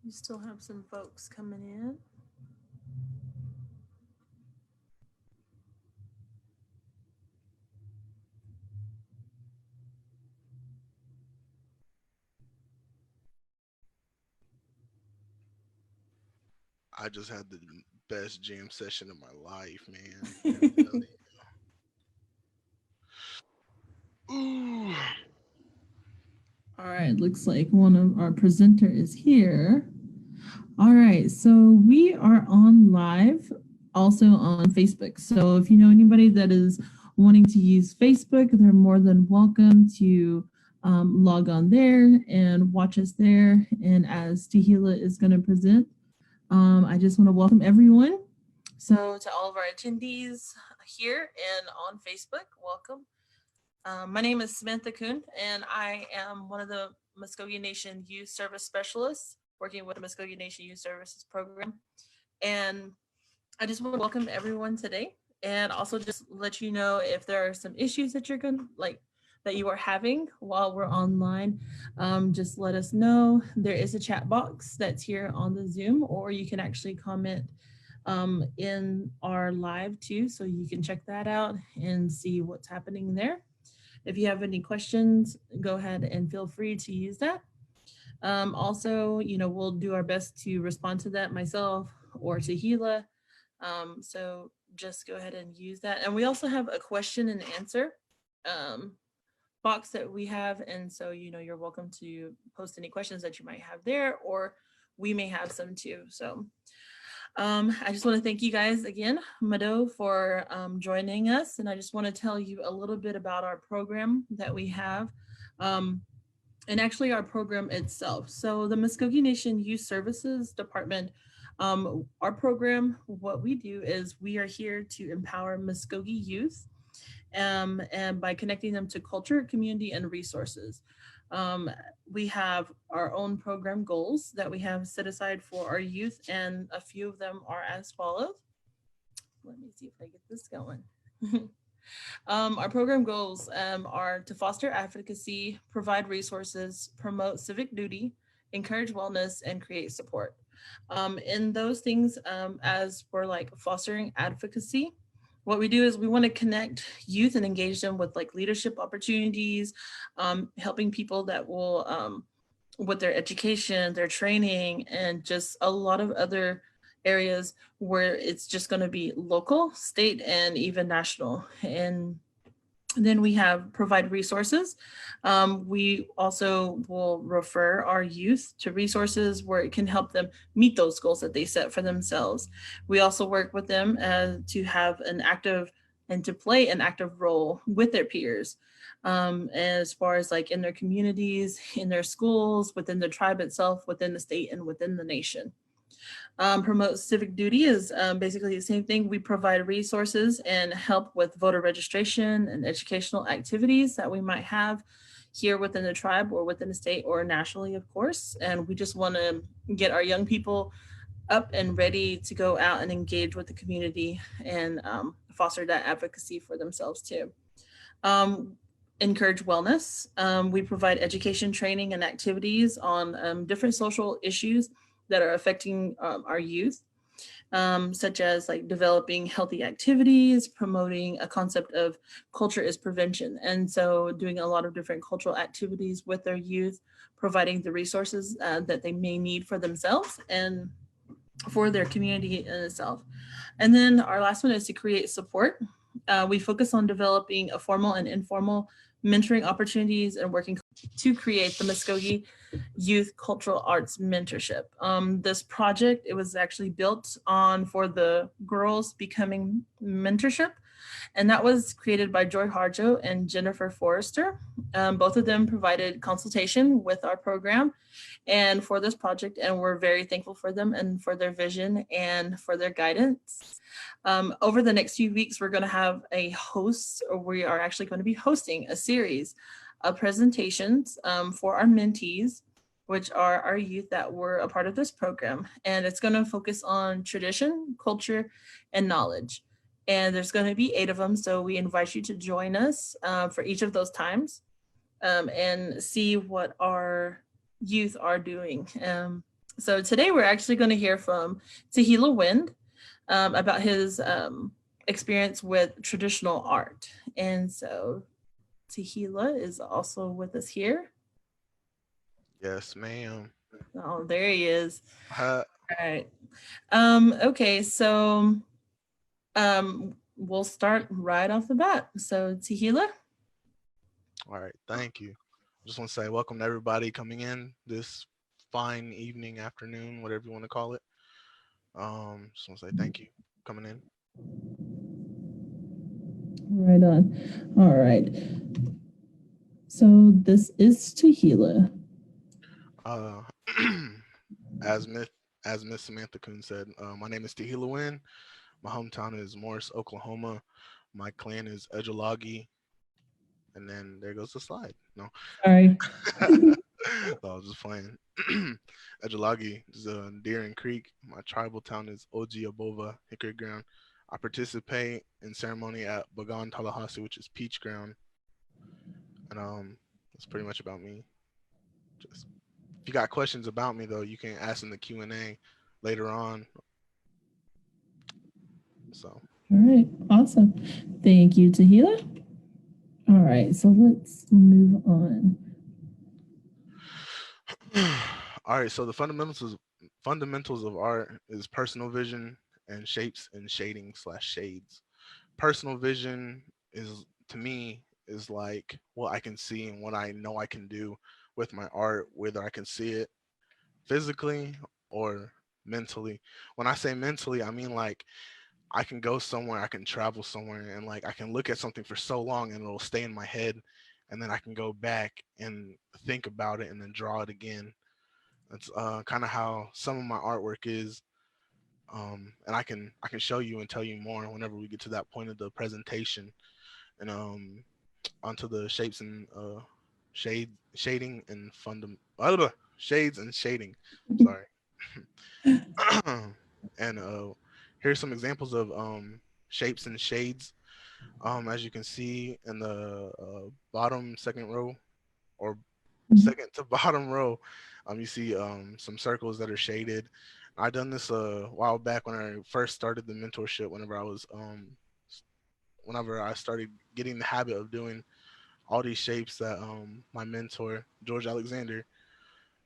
You still have some folks coming in. I just had the best jam session of my life, man. Let me tell you. Ooh. All right, looks like one of our presenter is here. All right, so we are on live also on Facebook. So if you know anybody that is wanting to use Facebook, they're more than welcome to log on there and watch us there. And as Tehillah is going to present, I just want to welcome everyone. So to all of our attendees here and on Facebook, welcome. My name is Samantha Kuhn, and I am one of the Mvskoke Nation Youth Service Specialists working with the Mvskoke Nation Youth Services Program. And I just want to welcome everyone today and also just let you know if there are some issues that you're going to like that you are having while we're online. Just let us know. There is a chat box that's here on the Zoom, or you can actually comment in our live too. So you can check that out and see what's happening there. If you have any questions, go ahead and feel free to use that. Also, we'll do our best to respond to that myself or to Gila. So just go ahead and use that. And we also have a question and answer um, box that we have. And so, you're welcome to post any questions that you might have there, or we may have some too. So I just want to thank you guys again, Mado, for joining us. And I just want to tell you a little bit about our program that we have. Um, and actually our program itself. So the Mvskoke Nation Youth Services Department, our program, what we do is we are here to empower Mvskoke youth and by connecting them to culture, community, and resources. Um, we have our own program goals that we have set aside for our youth, and a few of them are as follows. Let me see if I get this going. Our program goals are to foster advocacy, provide resources, promote civic duty, encourage wellness, and create support. In those things, as for like fostering advocacy, what we do is we want to connect youth and engage them with like leadership opportunities, helping people that will, with their education, their training, and just a lot of other areas where it's just going to be local, state, and even national. And then we have provide resources. We also will refer our youth to resources where it can help them meet those goals that they set for themselves. We also work with them to have an active and to play an active role with their peers, as far as like in their communities, in their schools, within the tribe itself, within the state, and within the nation. Promote civic duty is basically the same thing. We provide resources and help with voter registration and educational activities that we might have here within the tribe or within the state or nationally, of course. And we just want to get our young people up and ready to go out and engage with the community and foster that advocacy for themselves too. Um, Encourage wellness. We provide education, training, and activities on different social issues that are affecting our youth, such as like developing healthy activities, promoting a concept of culture is prevention. And so doing a lot of different cultural activities with their youth, providing the resources that they may need for themselves and for their community in itself. And then our last one is to create support. We focus on developing a formal and informal mentoring opportunities and working to create the Mvskoke Youth Cultural Arts Mentorship. This project, it was actually built on for the Girls Becoming Mentorship, and that was created by Joy Harjo and Jennifer Forrester. Both of them provided consultation with our program and for this project, and we're very thankful for them and for their vision and for their guidance. Over the next few weeks, we're going to have a host, or we are actually going to be hosting a series of presentations for our mentees, which are our youth that were a part of this program. And it's going to focus on tradition, culture, and knowledge. And there's going to be 8 of them. So we invite you to join us for each of those times and see what our youth are doing. So today we're actually going to hear from Tehillah Wind about his experience with traditional art. And so Tehillah is also with us here. Yes, ma'am. Oh, there he is. Uh, All right. Okay, so we'll start right off the bat. So Tehillah. all right, thank you. Just want to say welcome to everybody coming in this fine evening, afternoon, whatever you want to call it. Just want to say thank you for coming in. Right on. All right. So this is Tehillah. Uh, as Miss Samantha Kuhn said, my name is Tehillah Wind. My hometown is Morris, Oklahoma. My clan is Edgelagi, and then there goes the slide. No, Sorry. I was just playing. Edgelagi is Deering Creek. My tribal town is Ojiabova, Hickory Ground. I participate in ceremony at Bagan Tallahassee, which is Peach Ground, and that's pretty much about me. Just if you got questions about me though, you can ask in the Q&A later on. So. All right. Awesome. Thank you, Tehillah. All right. So let's move on. All right. So the fundamentals of art is personal vision and shapes and shading / shades. Personal vision is to me is like what I can see and what I know I can do with my art, whether I can see it physically or mentally. When I say mentally, I mean like I can go somewhere, I can travel somewhere, and like I can look at something for so long and it'll stay in my head, and then I can go back and think about it and then draw it again. That's kind of how some of my artwork is, and I can show you and tell you more whenever we get to that point of the presentation, and onto the shapes and shading and shades and shading. Sorry. And here's some examples of shapes and shades. As you can see in the bottom second row or second to bottom row, you see some circles that are shaded. I done this a while back when I first started the mentorship. Whenever I started getting the habit of doing all these shapes that my mentor George Alexander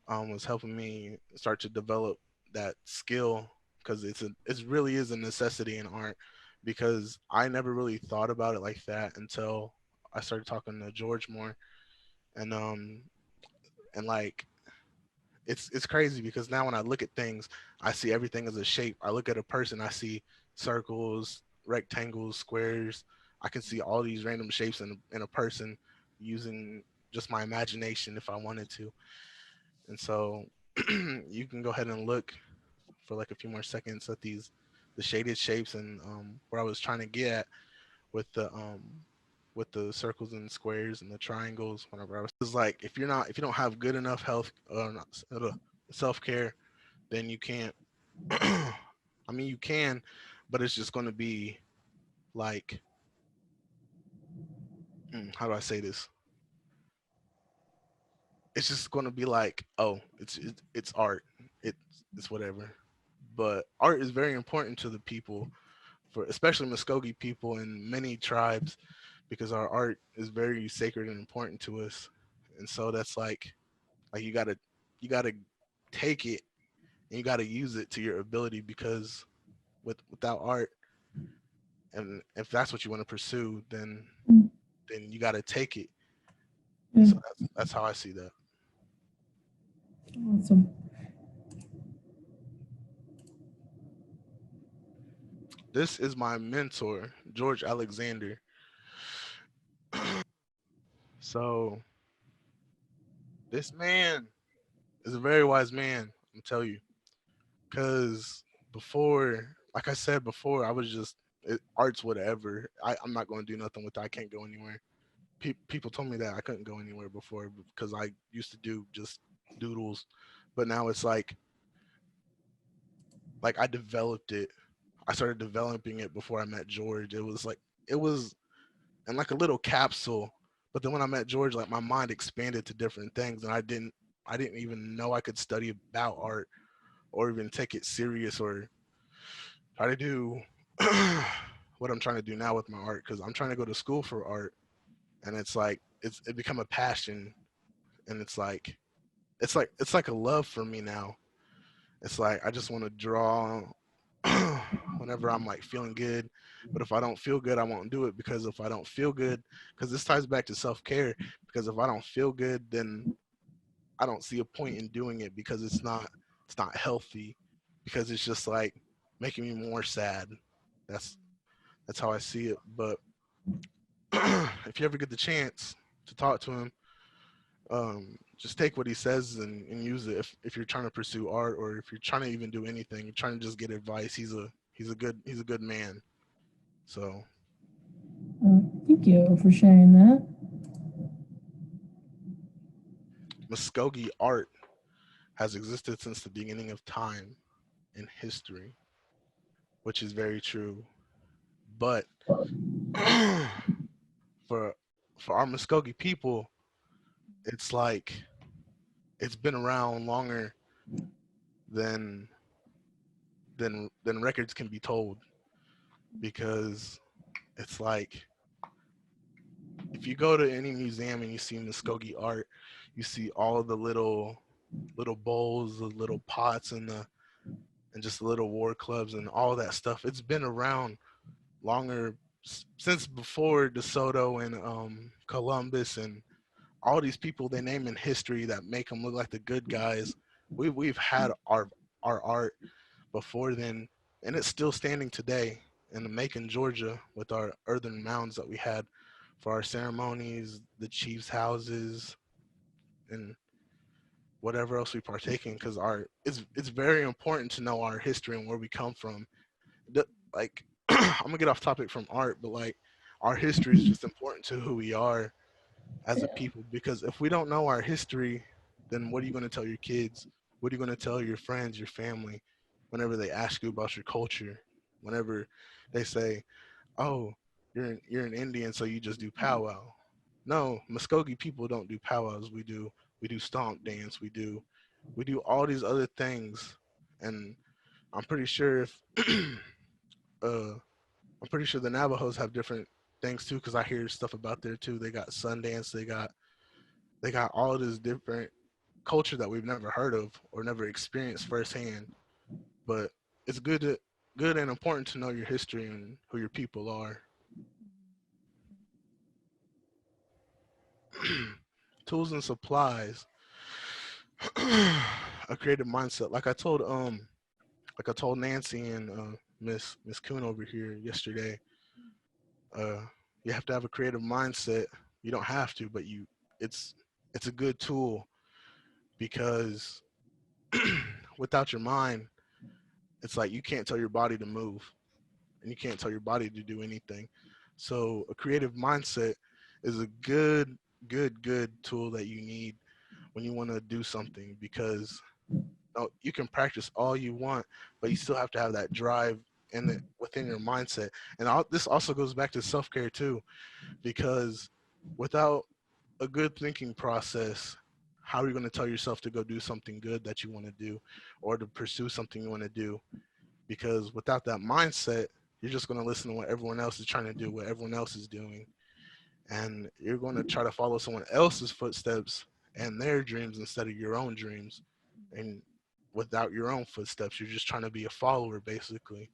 was helping me start to develop that skill, because it really is a necessity in art, because I never really thought about it like that until I started talking to George more, and like it's crazy because now when I look at things, I see everything as a shape. I look at a person, I see circles, rectangles, squares. I can see all these random shapes in a person using just my imagination if I wanted to. And so you can go ahead and look for like a few more seconds at the shaded shapes and where I was trying to get at with the circles and squares and the triangles. Whenever I was like, if you don't have good enough health self care, then you can't. I mean, you can, but it's just going to be like, how do I say this? It's just going to be like, oh, it's art, it's whatever. But art is very important to the people, for especially Mvskoke people and many tribes, because our art is very sacred and important to us. And so that's like you gotta take it and you gotta use it to your ability, because without art, and if that's what you want to pursue, then you gotta take it. And so that's how I see that. Awesome. This is my mentor, George Alexander. So this man is a very wise man, I'm tell you. Cause before, like I said before, I was just art's whatever. I'm not going to do nothing with it. I can't go anywhere. People told me that I couldn't go anywhere before because I used to do just doodles, but now it's like I developed it. I started developing it before I met George. It was in like a little capsule, but then when I met George, like my mind expanded to different things, and I didn't even know I could study about art or even take it serious, or try to do what I'm trying to do now with my art, because I'm trying to go to school for art, and it's like it become a passion, and it's like a love for me now. It's like I just want to draw whenever I'm like feeling good. But if I don't feel good, I won't do it, because if I don't feel good, because this ties back to self care. Because if I don't feel good, then I don't see a point in doing it, because it's not healthy, because it's just like making me more sad. That's that's how I see it. But if you ever get the chance to talk to him, just take what he says and use it. If you're trying to pursue art, or if you're trying to even do anything, you're trying to just get advice. He's a good man. So Thank you for sharing that. Muskogee art has existed since the beginning of time in history, which is very true. But for for our Muskogee people, it's like it's been around longer than than records can be told, because it's like if you go to any museum and you see Muskogee art, you see all the little bowls, the little pots, and just the little war clubs and all that stuff. It's been around longer, since before DeSoto and Columbus and all these people they name in history that make them look like the good guys. We've had our art before then, and it's still standing today in Macon, Georgia, with our earthen mounds that we had for our ceremonies, the chiefs' houses, and whatever else we partake in. Because it's very important to know our history and where we come from. Like I'm gonna get off topic from art, but like our history is just important to who we are as a people. Because if we don't know our history, then what are you going to tell your kids? What are you going to tell your friends, your family, whenever they ask you about your culture? Whenever they say, "Oh, you're an Indian, so you just do powwow." No, Muskogee people don't do powwows. We do stomp dance. We do all these other things, and I'm pretty sure if uh, I'm pretty sure the Navajos have different things too, because I hear stuff about there too. They got Sundance. They got all this different culture that we've never heard of or never experienced firsthand. But it's good and important to know your history and who your people are. Tools and supplies. A creative mindset. Like I told Nancy and Miss Kuhn over here yesterday. Uh, you have to have a creative mindset. You don't have to, but it's it's a good tool, because without your mind, it's like you can't tell your body to move, and you can't tell your body to do anything. So a creative mindset is a good tool that you need when you want to do something, because you can practice all you want, but you still have to have that drive within your mindset. And this also goes back to self-care too, because without a good thinking process, how are you going to tell yourself to go do something good that you want to do, or to pursue something you want to do? Because without that mindset, you're just going to listen to what everyone else is trying to do, what everyone else is doing, and you're going to try to follow someone else's footsteps and their dreams instead of your own dreams. And without your own footsteps, you're just trying to be a follower, basically.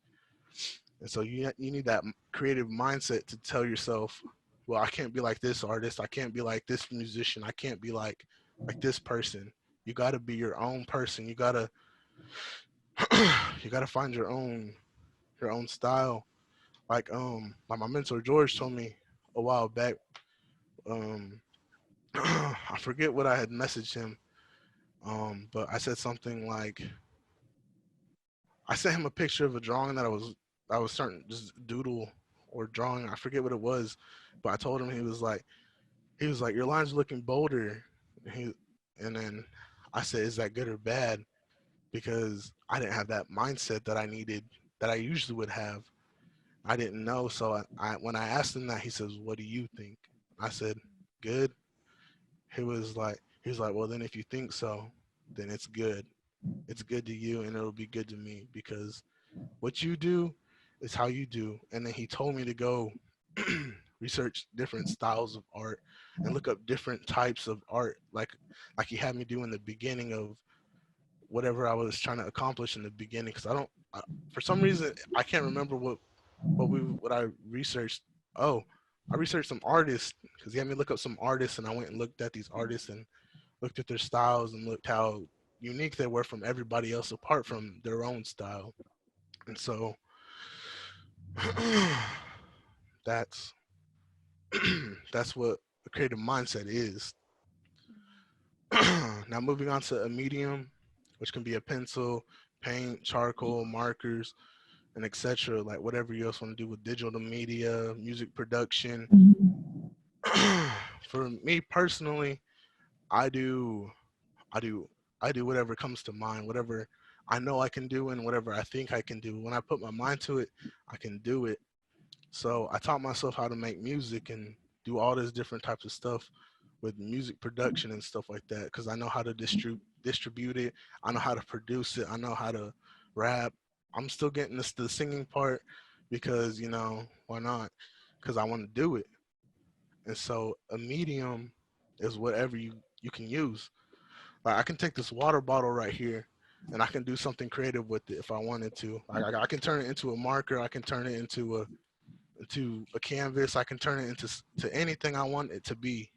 And so you need that creative mindset to tell yourself, well, I can't be like this artist, I can't be like this musician, I can't be like this person. You got to be your own person. You got to you got to find your own style. Like my mentor George told me a while back. um I forget what I had messaged him, but I said something like, I sent him a picture of a drawing that I was starting to just doodle or drawing. I forget what it was, but I told him, he was like your lines are looking bolder. He and then I said, is that good or bad? Because I didn't have that mindset that I needed, that I usually would have. I didn't know, so I when I asked him that, he says, "What do you think?" I said, "Good." He was like, well, then if you think so, then it's good. it's good to you and it'll be good to me because what you do is how you do. And then he told me to go research different styles of art and look up different types of art, like he had me do in the beginning of whatever I was trying to accomplish in the beginning. Because for some reason, I can't remember what I researched. Oh, I researched some artists because he had me look up some artists, and I went and looked at these artists and looked at their styles and looked how unique they were from everybody else apart from their own style. And so that's that's what a creative mindset is. Now moving on to a medium, which can be a pencil, paint, charcoal, markers, and etc. Like whatever you else want to do with digital media, music production. Mhm. For me personally, I do I do I do whatever comes to mind, whatever I know I can do and whatever I think I can do. When I put my mind to it, I can do it. So I taught myself how to make music and do all this different types of stuff with music production and stuff like that because I know how to distribute it. I know how to produce it. I know how to rap. I'm still getting this the singing part because why not? Because I want to do it. And so a medium is whatever you can use. Like I can take this water bottle right here and I can do something creative with it if I wanted to. Like I can turn it into a marker. I can turn it into a canvas. I can turn it to anything I want it to be.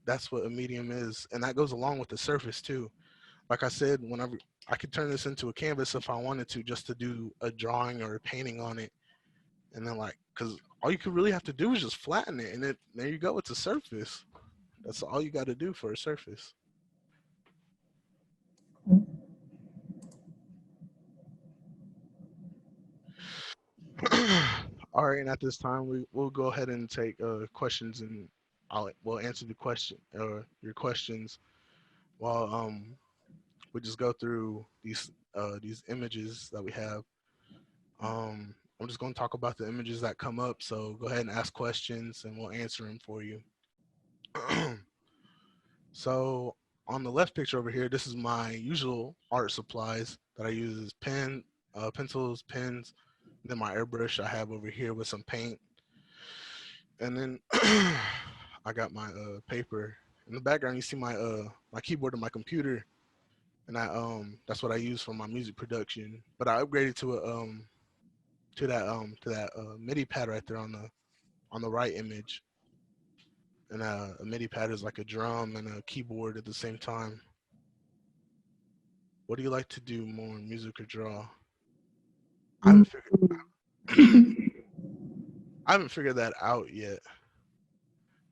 That's what a medium is, and that goes along with the surface too. Like I said, whenever I could turn this into a canvas if I wanted to, just to do a drawing or a painting on it, and then because all you could really have to do is just flatten it, and there you go. It's a surface. That's all you got to do for a surface. All right, and at this time, we'll go ahead and take questions, and we'll answer the question your questions while we just go through these images that we have. I'm just going to talk about the images that come up. So go ahead and ask questions, and we'll answer them for you. So on the left picture over here, this is my usual art supplies that I use is pencils, pens, and then my airbrush I have over here with some paint, and then I got my paper. In the background, you see my keyboard and my computer, and that's what I use for my music production. But I upgraded to that MIDI pad right there on the right image, and a MIDI pad is like a drum and a keyboard at the same time. What do you like to do more, music or draw? I haven't figured I haven't figured that out yet,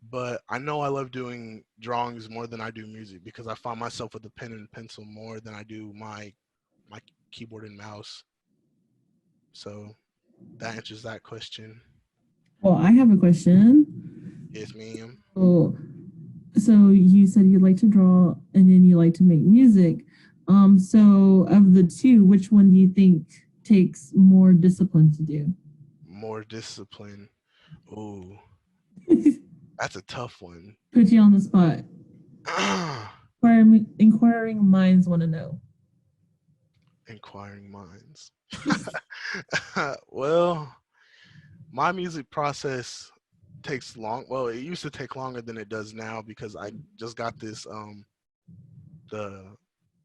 but I know I love doing drawings more than I do music because I find myself with a pen and pencil more than I do my keyboard and mouse. So that answers that question. Well, I have a question. Yes, ma'am. So, so you said you like to draw and then you like to make music. So of the two, which one do you think takes more discipline to do? More discipline. Ooh, that's a tough one. Put you on the spot. Inquiring minds want to know. Inquiring minds. Well, my music process takes long. Well, it used to take longer than it does now because I just got this the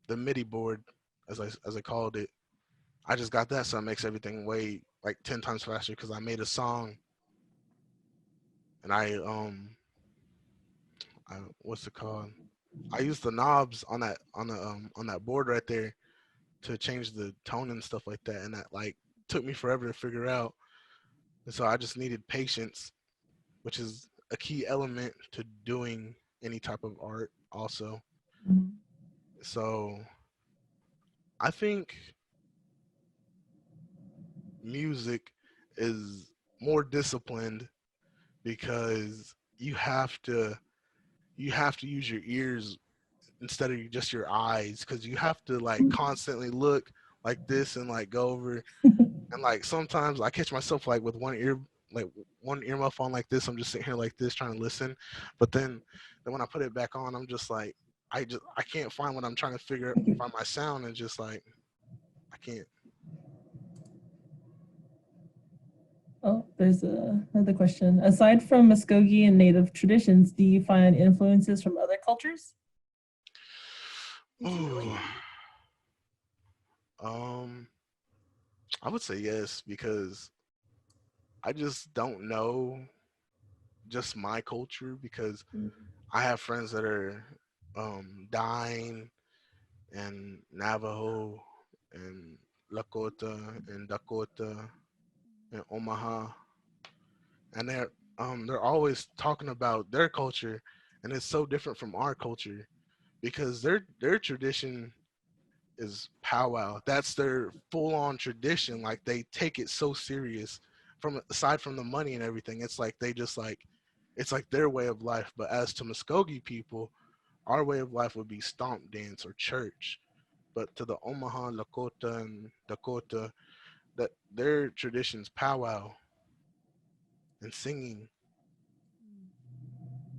the MIDI board as I called it. I just got that, so it makes everything way like 10 times faster because I made a song and what's it called? I used the knobs on that board right there to change the tone and stuff like that, and that like took me forever to figure out. And so I just needed patience, which is a key element to doing any type of art also. Mhm. So I think music is more disciplined because you have to use your ears instead of just your eyes because you have to like constantly look like this and like go over and like sometimes I catch myself like with one earmuff on like this. I'm just sitting here like this trying to listen, but then when I put it back on, I'm just like I can't find what I'm trying to find my sound, and just like I can't. Oh, there's another question. Aside from Muskogee and Native traditions, do you find influences from other cultures? Ooh, um, I would say yes, because I just don't know just my culture, because I have friends that are dying, and Navajo, and Lakota, and Dakota, and Omaha, and they're always talking about their culture, and it's so different from our culture, because their tradition is powwow. That's their full on tradition. Like, they take it so serious. From aside from the money and everything, it's like they just like, it's like their way of life. But as to Muskogee people, our way of life would be stomp dance or church. But to the Omaha, Lakota, and Dakota, that their traditions powwow and singing.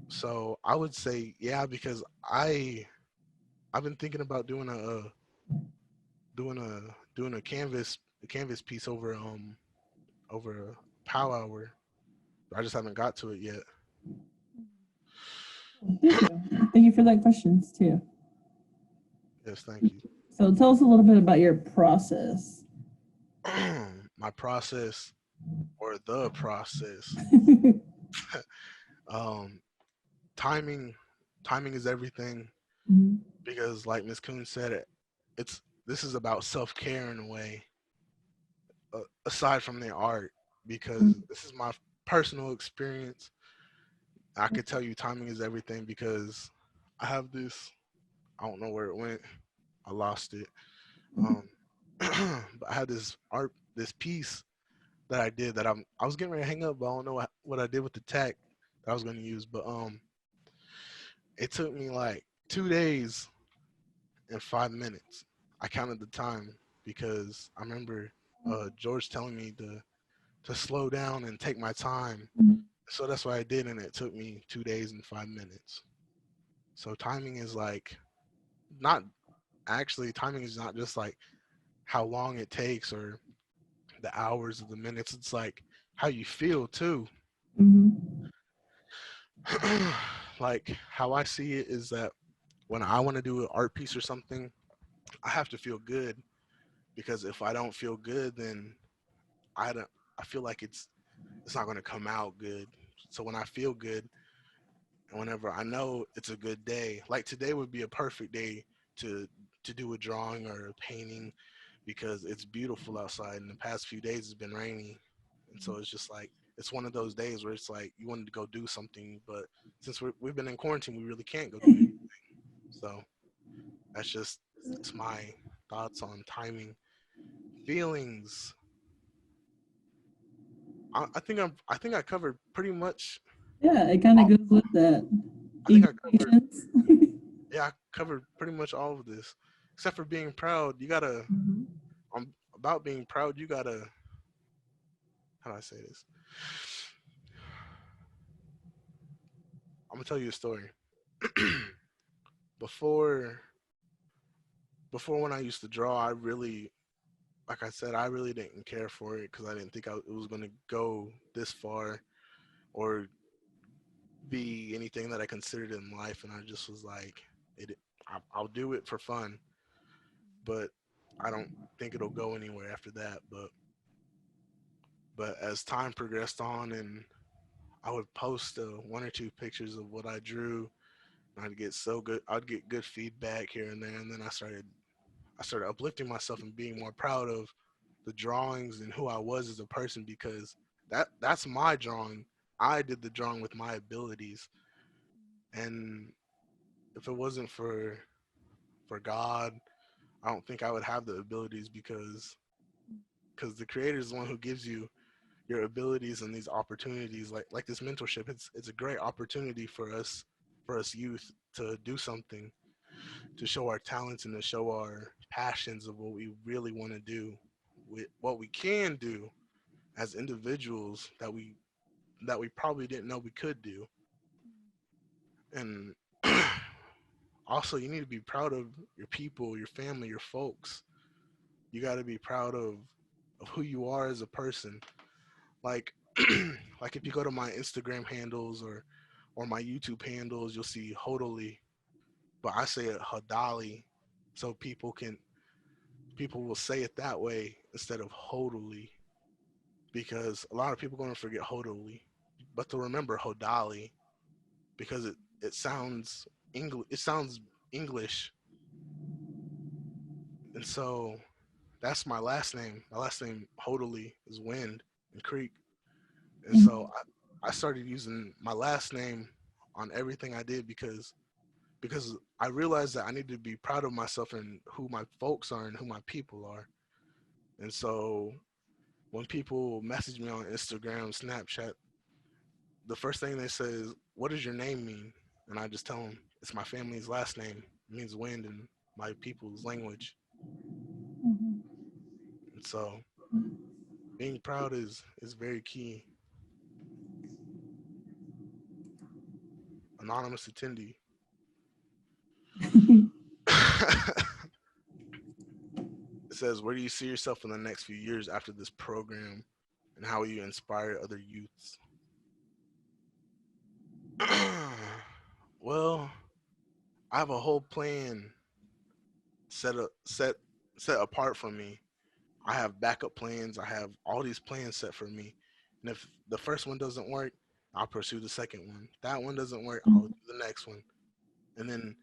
So I would say yeah, because I've been thinking about doing a canvas piece over a powwow hour. I just haven't got to it yet. Thank you. Thank you for that questions too. Yes, thank you. So tell us a little bit about your process. My process, or the process. um timing timing is everything, Mhm. because like Miss Coon said, it's this is about self-care in a way, aside from the art, because this is my personal experience. I could tell you timing is everything, because I have this, I don't know where it went. I lost it. Um, but I had this piece that I did, that I was getting ready to hang up, but I don't know what I did with the tack that I was going to use. But it took me like 2 days and 5 minutes. I counted the time, because I remember George telling me to slow down and take my time. So that's what I did, and it took me 2 days and 5 minutes. So timing is like, not actually, timing is not just like how long it takes, or the hours or the minutes. It's like how you feel too. Mhm. Like, how I see it is that when I want to do an art piece or something, I have to feel good, because if I don't feel good, then I don't. I feel like it's not going to come out good. So when I feel good, and whenever I know it's a good day, like today would be a perfect day to to do a drawing or a painting, because it's beautiful outside. And the past few days it's been rainy, and so it's just like, it's one of those days where it's like you wanted to go do something, but since we've been in quarantine, we really can't go do anything. So that's my thoughts on timing. Feelings. I think I covered pretty much. Yeah, it kind of goes with that. I think I covered Patience. Yeah, I covered pretty much all of this, except for being proud. You gotta Mhm. About being proud. You gotta, how do I say this? I'm gonna tell you a story. before before, when I used to draw, I really, like I said, I really didn't care for it, because I didn't think it was gonna go this far, or be anything that I considered in life, and I just was like, I'll do it for fun, but I don't think it'll go anywhere after that. But as time progressed on, and I would post one or two pictures of what I drew, and I'd get so good. I'd get good feedback here and there, and then I started uplifting myself and being more proud of the drawings and who I was as a person, because that's my drawing. I did the drawing with my abilities, and if it wasn't for God, I don't think I would have the abilities, because the creator is the one who gives you your abilities and these opportunities, like this mentorship. It's a great opportunity for us youth to do something, to show our talents and to show our passions of what we really want to do, with what we can do as individuals, that we probably didn't know we could do. And also you need to be proud of your people, your family, your folks. You got to be proud of who you are as a person. Like like if you go to my Instagram handles or my YouTube handles, you'll see Hodoli, but I say it Hodali, so people will say it that way instead of Hodoli, because a lot of people are going to forget Hodoli, but to remember Hodali because it sounds English, and so that's my last name. My last name Hodoli is wind and creek, and so I started using my last name on everything I did because I realized that I need to be proud of myself and who my folks are and who my people are. And so when people message me on Instagram, Snapchat, the first thing they say is, "What does your name mean?" And I just tell them it's my family's last name. It means wind in my people's language. Mhm. And so being proud is very key. Anonymous attendee. It says, "Where do you see yourself in the next few years after this program, and how will you inspire other youths?" Well, I have a whole plan set up set apart from me. I have backup plans. I have all these plans set for me. And if the first one doesn't work, I'll pursue the second one. That one doesn't work, I'll do the next one. And then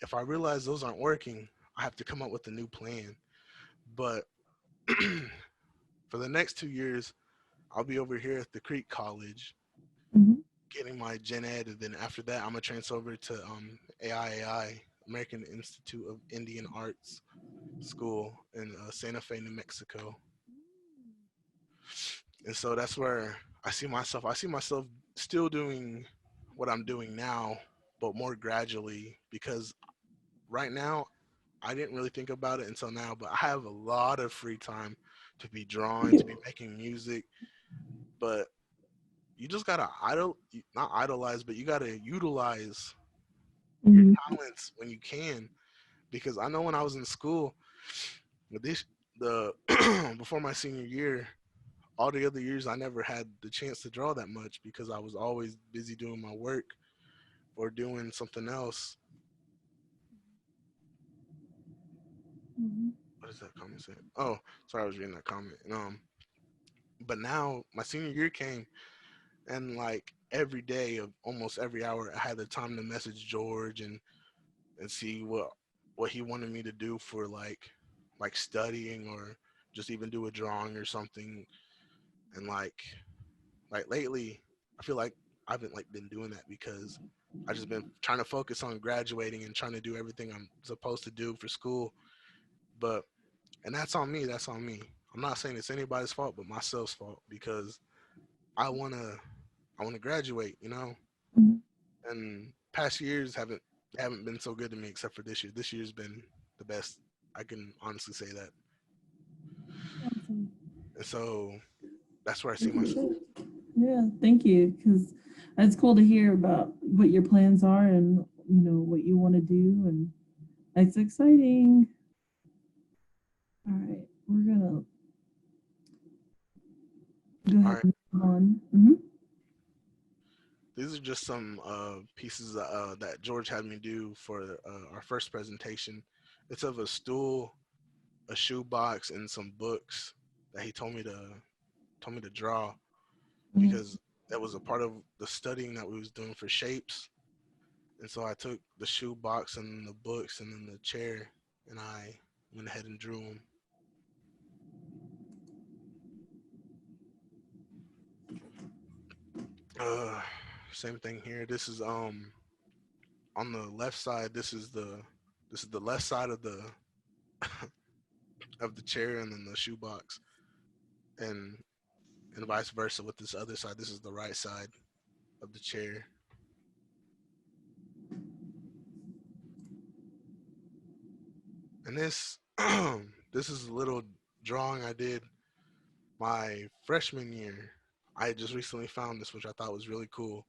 if I realize those aren't working, I have to come up with a new plan. But for the next 2 years, I'll be over here at the Creek College Mhm. getting my gen ed, and then after that, I'm gonna transfer over to AIAI, American Institute of Indian Arts School in Santa Fe, New Mexico. And so that's where I see myself. I see myself still doing what I'm doing now, but more gradually, because right now I didn't really think about it until now, but I have a lot of free time to be drawing, to be making music. But you just gotta not idolize, but you gotta utilize your Mhm. talents when you can. Because I know when I was in school, with this the before my senior year, all the other years I never had the chance to draw that much because I was always busy doing my work or doing something else. Mhm. What is that comment saying? Oh, sorry, I was reading that comment. But now my senior year came, and like every day of almost every hour, I had the time to message George and see what he wanted me to do for like studying or just even do a drawing or something. And like lately, I feel like I haven't like been doing that because I just been trying to focus on graduating and trying to do everything I'm supposed to do for school. But and that's on me. That's on me. I'm not saying it's anybody's fault, but myself's fault because I wanna graduate, you know. Mhm. And past years haven't been so good to me except for this year. This year's been the best. I can honestly say that. Awesome. And so that's where I see myself. Yeah, thank you. Because it's cool to hear about what your plans are and what you want to do, and it's exciting. All right, we're gonna go All ahead right. and move on. Mhm. These are just some pieces that George had me do for our first presentation. It's of a stool, a shoebox, and some books that he told me to draw Mhm. because that was a part of the studying that we was doing for shapes. And so I took the shoebox and the books and then the chair, and I went ahead and drew them. Uh, Same thing here. This is on the left side. This is the left side of the chair, and then the shoebox, and vice versa with this other side. This is the right side of the chair. And this this is a little drawing I did my freshman year. I just recently found this, which I thought was really cool.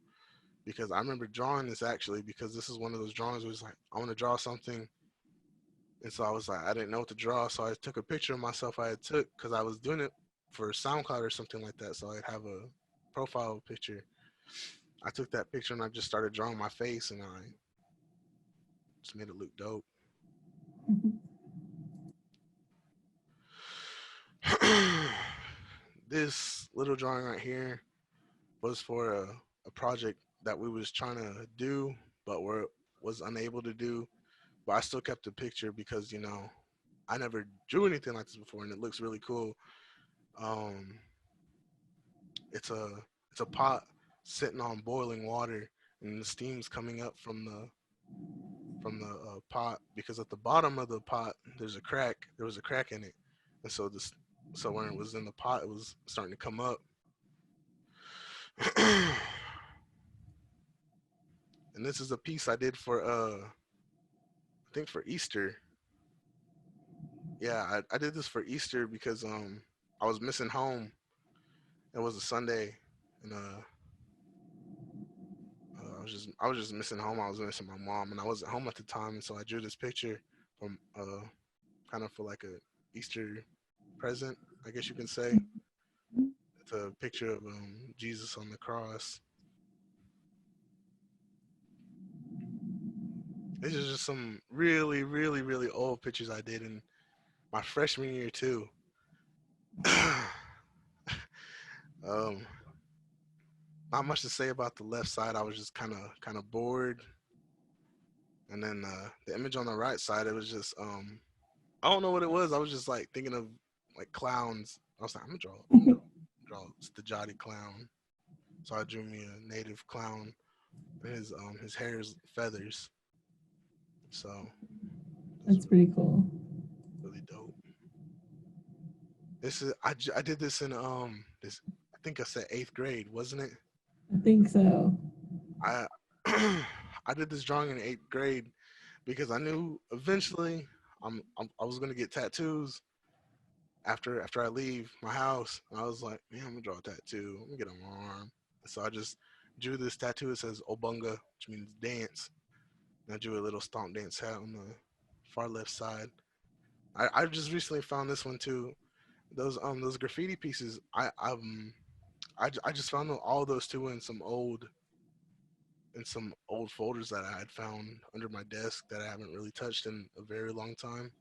because I remember drawing this actually because this is one of those drawings where it's like I want to draw something, and so I was like I didn't know what to draw, so I took a picture of myself I had took because I was doing it for SoundCloud or something like that, so I'd have a profile picture. I took that picture and I just started drawing my face, and I just made it look dope. This little drawing right here was for a project that we was trying to do, but was unable to do. But I still kept the picture because I never drew anything like this before, and it looks really cool. Um, it's a it's a pot sitting on boiling water, and the steam's coming up from the pot because at the bottom of the pot there's a crack. There was a crack in it, and so when it was in the pot, it was starting to come up. And this is a piece I did for I think for Easter. Yeah, I did this for Easter because I was missing home. It was a Sunday, and I was just missing home. I was missing my mom, and I wasn't home at the time, and so I drew this picture from kind of for like a Easter present, I guess you can say. It's a picture of Jesus on the cross. These are just some really, really, really old pictures I did in my freshman year too. um, Not much to say about the left side. I was just kind of bored, and then the image on the right side, it was just I don't know what it was. I was just like thinking of like clowns. I was like, I'm gonna draw Stajati clown. So I drew me a native clown. His hair is feathers. So That's pretty cool. really dope. This is I did this in this I think I said 8th grade, wasn't it? I think so. I I did this drawing in 8th grade because I knew eventually I was gonna get tattoos after I leave my house. And I was like, man, I'm gonna draw a tattoo. I'm gonna get on my arm. So I just drew this tattoo. It says Obunga, which means dance. And I drew a little stomp dance hat on the far left side. I just recently found this one too. Those graffiti pieces. I just found all those too in some old folders that I had found under my desk that I haven't really touched in a very long time.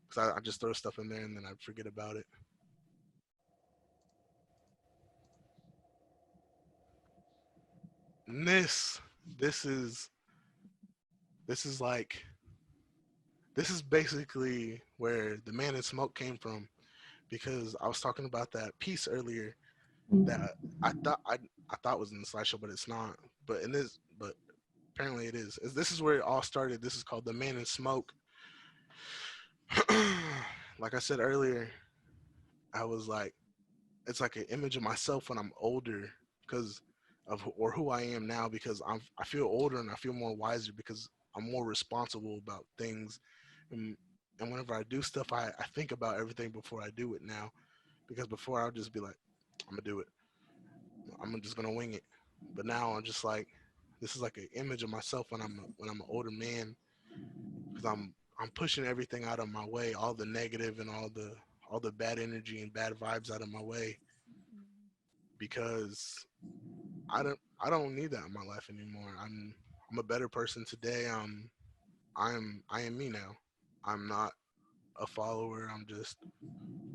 Because I just throw stuff in there and then I forget about it. And this is this is like this is basically where the man in smoke came from because I was talking about that piece earlier that I thought I thought was in the slideshow, but it's not. But apparently it is. This is where it all started. This is called the man in smoke. Like I said earlier, I was like, it's like an image of myself when I'm older because of or who I am now because I feel older and I feel more wiser because I'm more responsible about things and and whenever I do stuff I think about everything before I do it now because before I'll just be like I'm gonna do it, I'm just gonna wing it, but now I'm just like this is like an image of myself when I'm an older man because I'm pushing everything out of my way, all the negative and all the bad energy and bad vibes out of my way because I don't need that in my life anymore. I'm a better person today. I am me now. I'm not a follower. I'm just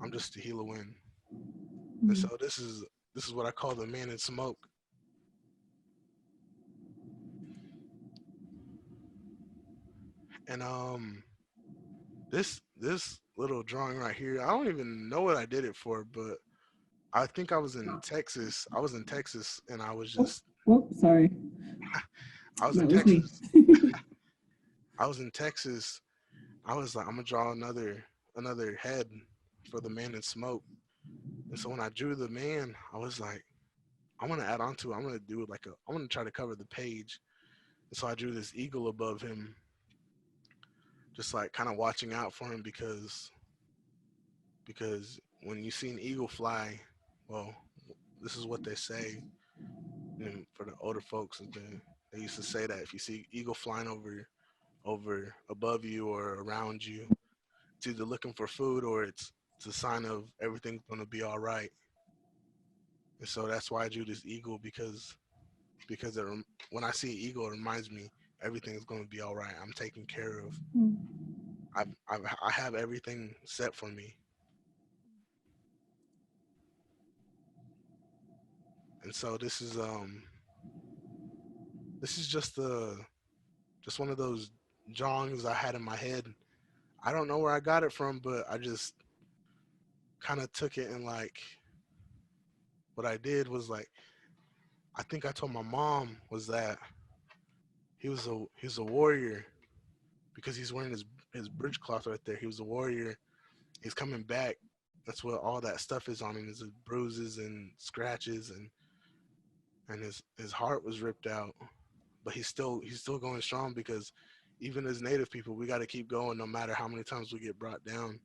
Tehillah Wind. And so this is what I call the man in smoke. And this little drawing right here, I don't even know what I did it for, but I think I was in Texas. I was in Texas and I was just Oh, sorry. I was in That was me. Texas. I was in Texas. I was like, I'm gonna draw another head for the man in smoke. And so when I drew the man, I was like, I want to add on to it. I'm gonna do it like I want to try to cover the page. And so I drew this eagle above him, just like kind of watching out for him because when you see an eagle fly, well, this is what they say. And for the older folks, they used to say that if you see eagle flying over above you or around you, it's either looking for food or it's a sign of everything's gonna be all right. And so that's why I drew this eagle because when I see an eagle, it reminds me everything's gonna be all right. I'm taken care of. I have everything set for me. And so this is just one of those drawings I had in my head. I don't know where I got it from, but I just kind of took it and like what I did was like I think I told my mom was that he was a warrior because he's wearing his bridge cloth right there. He was a warrior. He's coming back. That's what all that stuff is on him is his bruises and scratches and his heart was ripped out. But he's still going strong because even as native people, we got to keep going no matter how many times we get brought down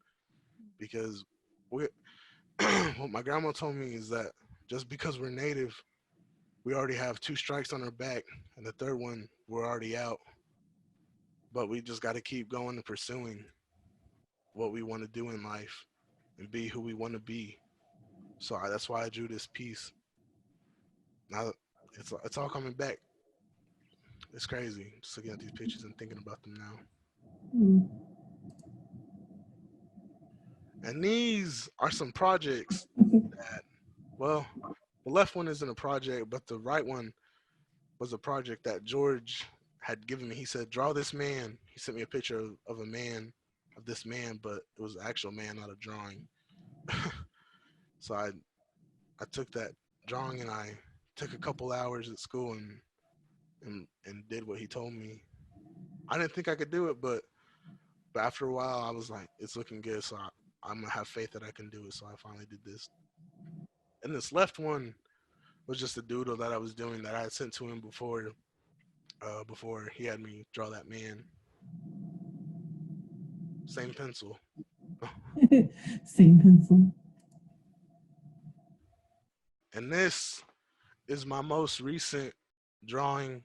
because we what my grandma told me is that just because we're native, we already have two strikes on our back, and the third one we're already out. But we just got to keep going and pursuing what we want to do in life and be who we want to be. So that's why I drew this piece. Now it's all coming back. It's crazy just looking at these pictures and thinking about them now. And these are some projects that, well, the left one isn't a project, but the right one was a project that George had given me. He said, "Draw this man." He sent me a picture of a man, of this man, but it was an actual man, not a drawing. So I took that drawing and I took a couple hours at school and did what he told me. I didn't think I could do it, but after a while, I was like, it's looking good, so I'm gonna have faith that I can do it. So I finally did this. And this left one was just a doodle that I was doing that I had sent to him before he had me draw that man. Same pencil. Same pencil. And this is my most recent drawing,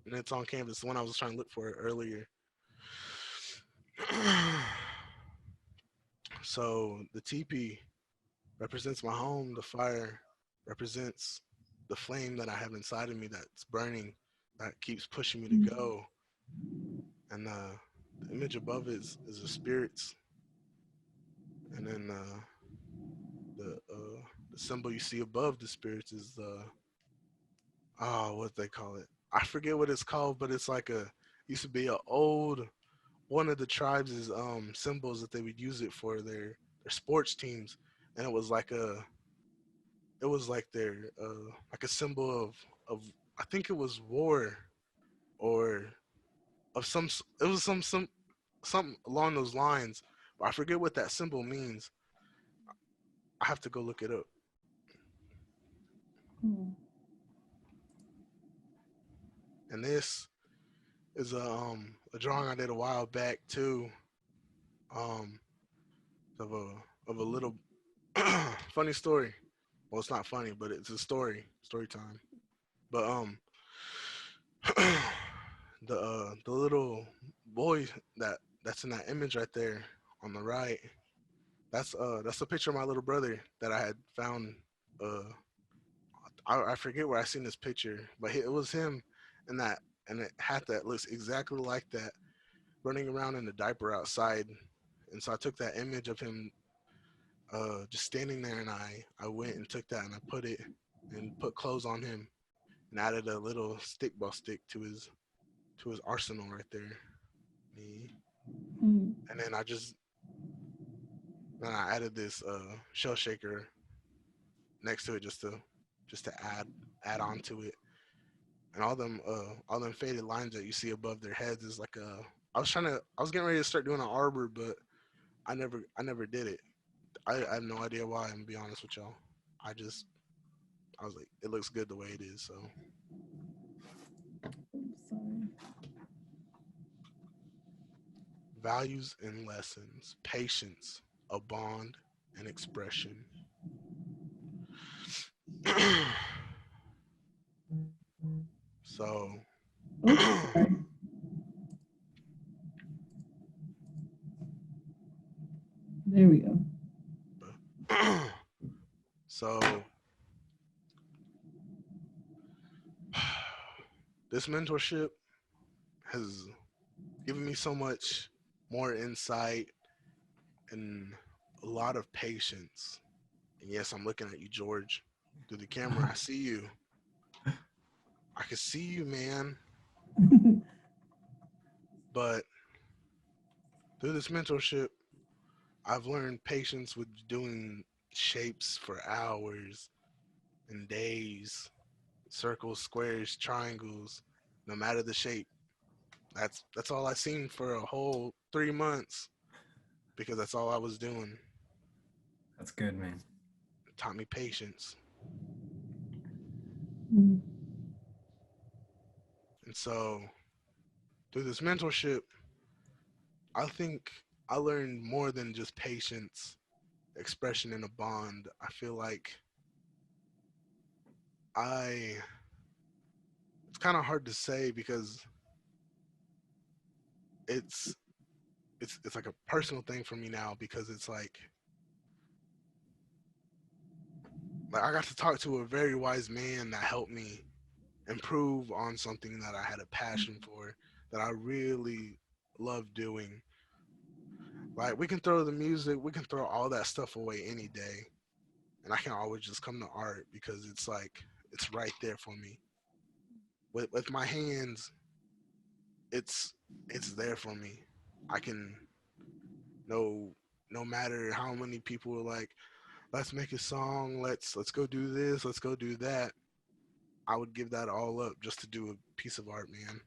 and it's on canvas. The one I was trying to look for earlier. So the teepee represents my home. The fire represents the flame that I have inside of me that's burning, that keeps pushing me to go. And the image above it is the spirits, and then the symbol you see above the spirits is the what they call it. I forget what it's called, but it's like a used to be a old one of the tribes' symbols that they would use it for their sports teams, and it was like their like a symbol of I think it was war or of it was something along those lines. But I forget what that symbol means. I have to go look it up. And this is a drawing I did a while back too, um of a little funny story. Well, it's not funny, but it's a story time. But the little boy that's in that image right there on the right, that's a picture of my little brother that I had found. Uh, I forget where I seen this picture, but it was him, and it hat that looks exactly like that, running around in a diaper outside. And so I took that image of him just standing there, and I went and took that and I put it and put clothes on him and added a little stickball stick to his arsenal right there. And then I added this shell shaker next to it just to add on to it. And all them faded lines that you see above their heads is like a I was getting ready to start doing an arbor, but I never did it. I have no idea why. I'm gonna be honest with y'all. I was like, it looks good the way it is. So Sorry. values and lessons, patience, a bond, and expression. So Oops, sorry. There we go. so this mentorship has given me so much more insight and a lot of patience. And yes, I'm looking at you, George, through the camera. I see you. I can see you, man. But through this mentorship, I've learned patience with doing shapes for hours and days, circles, squares, triangles, no matter the shape. That's all I seen for a whole 3 months because that's all I was doing. That's good, man. It taught me patience. Mm. And so through this mentorship, I think I learned more than just patience, expression, and a bond. I feel like I it's kind of hard to say because it's it's like a personal thing for me now because it's like I got to talk to a very wise man that helped me improve on something that I had a passion for that I really love doing. Like we can throw the music, we can throw all that stuff away any day, and I can always just come to art because it's like it's right there for me. With my hands, it's it's there for me. I can no no matter how many people are like, let's make a song, let's go do this, let's go do that. I would give that all up just to do a piece of art, man,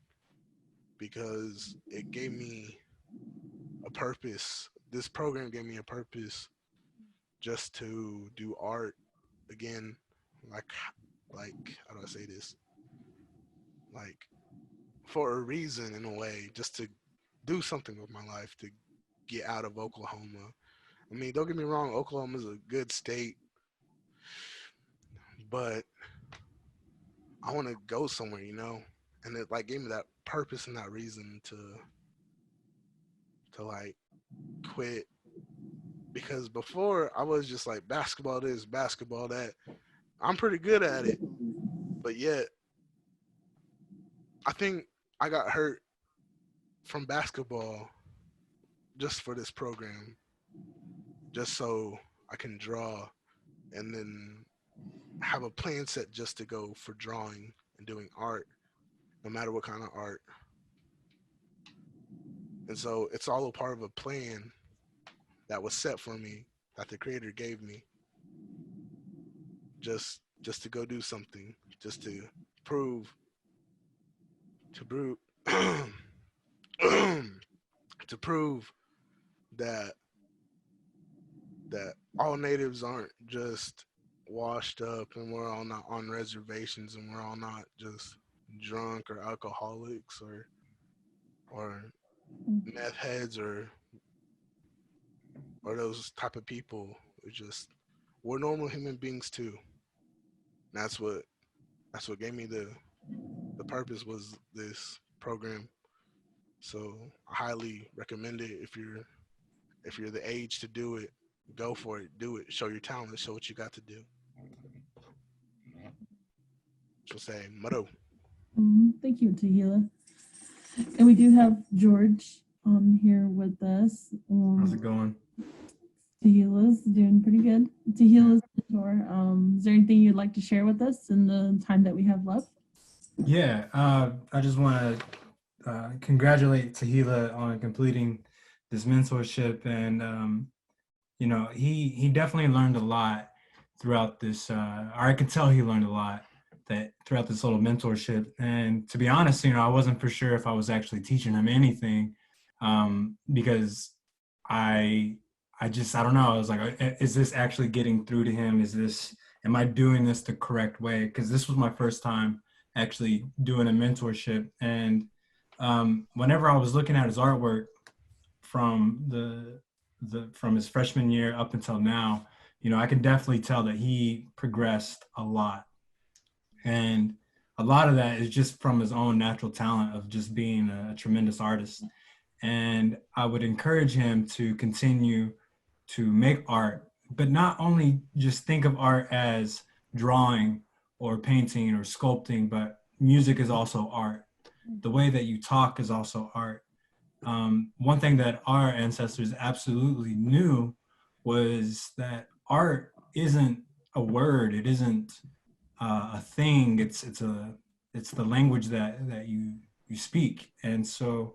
because it gave me a purpose. This program gave me a purpose just to do art again, like like how do I say this? Like for a reason in a way, just to do something with my life to get out of Oklahoma. I mean, don't get me wrong, Oklahoma is a good state, but I want to go somewhere, you know? And it like gave me that purpose and that reason to like quit because before I was just like basketball this, basketball that. I'm pretty good at it, but yet I think I got hurt from basketball just for this program, just so I can draw and then have a plan set just to go for drawing and doing art, no matter what kind of art. And so it's all a part of a plan that was set for me that the creator gave me just to go do something, just prove to prove to prove that that all natives aren't just washed up and we're all not on reservations and we're all not just drunk or alcoholics or meth heads or those type of people. It's just we're normal human beings too. And that's what gave me the purpose was this program. So I highly recommend it if you're the age to do it, go for it, do it, show your talent, show what you got to do. So say, Mado. Thank you, Tehillah. And we do have George on here with us. How's it going? Tehillah's doing pretty good. Tehillah's mentor. Is there anything you'd like to share with us in the time that we have left? Yeah, I just want to congratulate Tehillah on completing this mentorship, and you know, he definitely learned a lot throughout this. Or I can tell he learned a lot that throughout this little mentorship. And to be honest, you know, I wasn't for sure if I was actually teaching him anything, because I don't know. I was like, is this actually getting through to him? Am I doing this the correct way? Because this was my first time actually doing a mentorship. And whenever I was looking at his artwork from from his freshman year up until now, you know, I can definitely tell that he progressed a lot. And a lot of that is just from his own natural talent of just being a tremendous artist. And I would encourage him to continue to make art, but not only just think of art as drawing or painting or sculpting, but music is also art. The way that you talk is also art. One thing that our ancestors absolutely knew was that art isn't a word, it isn't a thing. It's the language that you speak. And so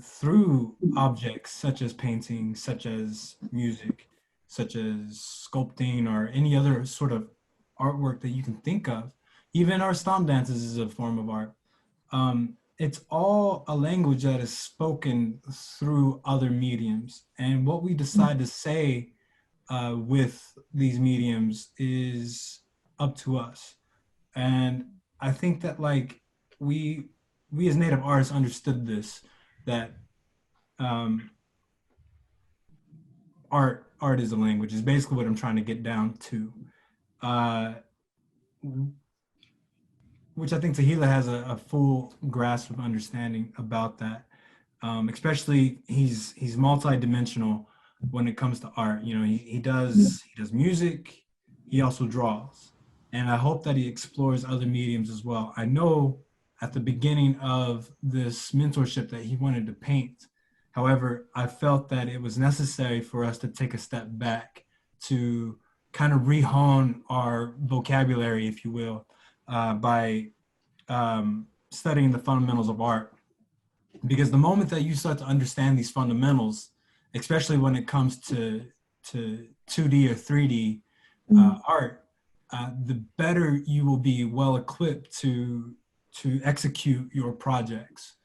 through objects such as painting, such as music, such as sculpting, or any other sort of artwork that you can think of, even our stomp dances is a form of art. It's all a language that is spoken through other mediums. And what we decide to say with these mediums is up to us. And I think that like we as Native artists understood this, that um, art is a language is basically what I'm trying to get down to, uh, which I think Tehillah has a full grasp of understanding about that. Especially he's multidimensional when it comes to art. You know, he does music, he also draws, and I hope that he explores other mediums as well. I know at the beginning of this mentorship that he wanted to paint. However, I felt that it was necessary for us to take a step back to kind of rehone our vocabulary, if you will, by studying the fundamentals of art. Because the moment that you start to understand these fundamentals, especially when it comes to 2D or 3D art, the better you will be well equipped to execute your projects,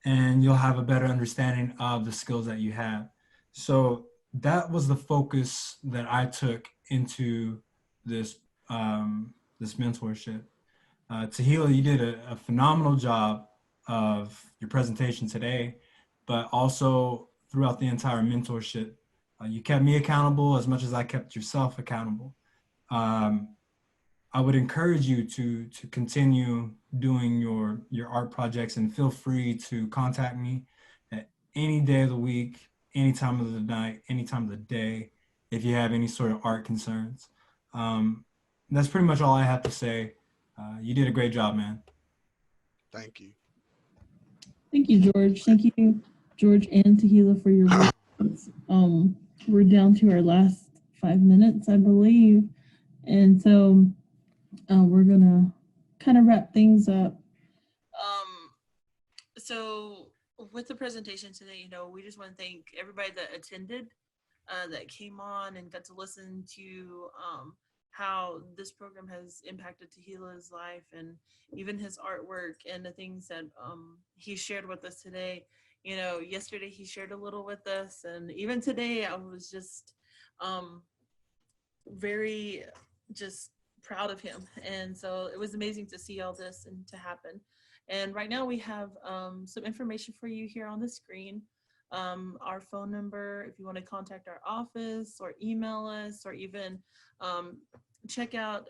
and you'll have a better understanding of the skills that you have. So that was the focus that I took into this this mentorship. Tehillah, you did a phenomenal job of your presentation today, but also throughout the entire mentorship. You kept me accountable as much as I kept yourself accountable. I would encourage you to continue doing your art projects, and feel free to contact me at any day of the week, any time of the night, any time of the day, if you have any sort of art concerns. That's pretty much all I have to say. You did a great job, man. Thank you. Thank you, George. Thank you, George and Tehillah, for your words. We're down to our last 5 minutes, I believe. And so we're going to kind of wrap things up. So with the presentation today, you know, we just want to thank everybody that attended, that came on and got to listen to how this program has impacted Tehillah's life, and even his artwork and the things that he shared with us today. You know, yesterday he shared a little with us, and even today I was just very just proud of him. And so it was amazing to see all this and to happen. And right now we have some information for you here on the screen. Our phone number, if you want to contact our office or email us, or even check out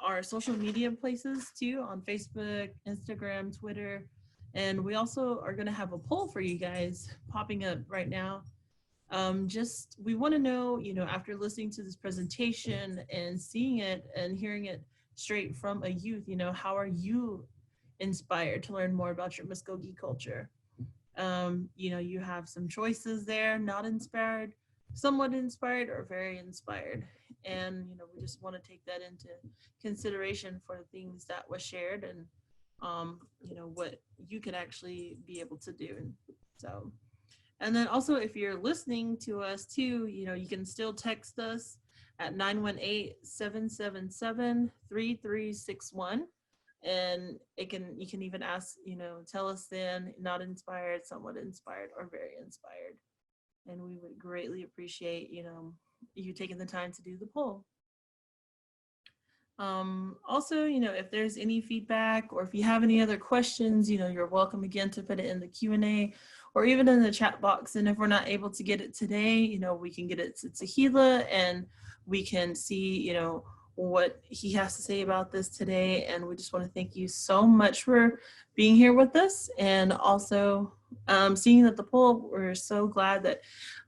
our social media places too, on Facebook, Instagram, Twitter. And we also are going to have a poll for you guys popping up right now. We want to know, you know, after listening to this presentation and seeing it and hearing it straight from a youth, you know, how are you inspired to learn more about your Mvskoke culture? You know, you have some choices there: not inspired, somewhat inspired, or very inspired. And, you know, we just want to take that into consideration for the things that was shared, and, you know, what you could actually be able to do. So, and then also, if you're listening to us too, you know, you can still text us at 918-777-3361. And you can even ask, you know, tell us then, not inspired, somewhat inspired, or very inspired. And we would greatly appreciate, you know, you taking the time to do the poll. Also, you know, if there's any feedback, or if you have any other questions, you know, you're welcome again to put it in the Q&A or even in the chat box. And if we're not able to get it today, you know, we can get it to Tehillah, and we can see, you know, what he has to say about this today. And we just want to thank you so much for being here with us. And also seeing that the poll, we're so glad that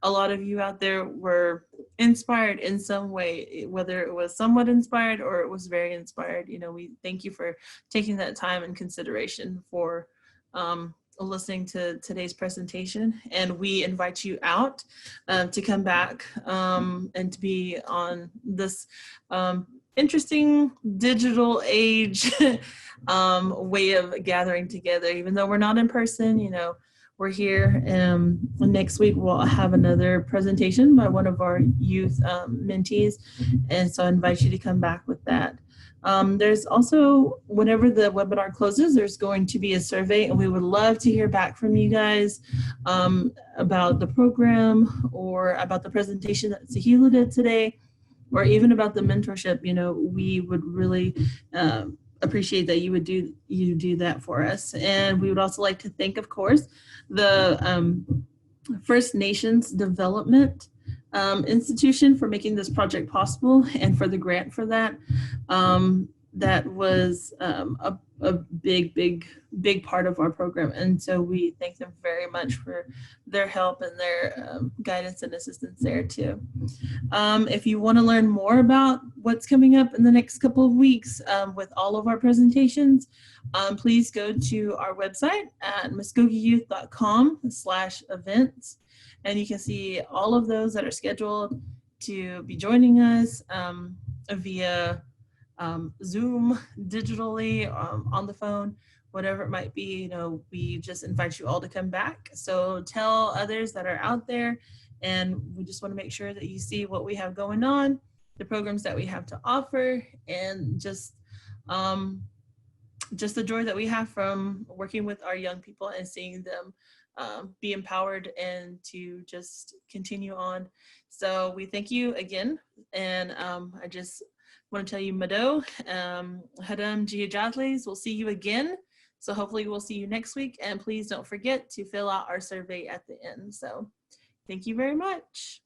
a lot of you out there were inspired in some way, whether it was somewhat inspired or it was very inspired. You know, we thank you for taking that time and consideration for listening to today's presentation, and we invite you out to come back and to be on this interesting digital age way of gathering together. Even though we're not in person, you know, we're here. Next week we'll have another presentation by one of our youth mentees, and so I invite you to come back with that. There's also, whenever the webinar closes, there's going to be a survey, and we would love to hear back from you guys about the program or about the presentation that Tehillah did today, or even about the mentorship. You know, we would really appreciate that you do that for us. And we would also like to thank, of course, the First Nations Development Institution for making this project possible, and for the grant for that. That was a big part of our program, and so we thank them very much for their help and their guidance and assistance there too. If you want to learn more about what's coming up in the next couple of weeks with all of our presentations, please go to our website at mvskokeyouth.com/events, and you can see all of those that are scheduled to be joining us via Zoom, digitally, on the phone, whatever it might be. You know, we just invite you all to come back. So tell others that are out there, and we just want to make sure that you see what we have going on, the programs that we have to offer, and just the joy that we have from working with our young people and seeing them be empowered and to just continue on. So we thank you again, and I just want to tell you, Mado, Hadam Giajatlis, we'll see you again. So hopefully we'll see you next week, and please don't forget to fill out our survey at the end. So thank you very much.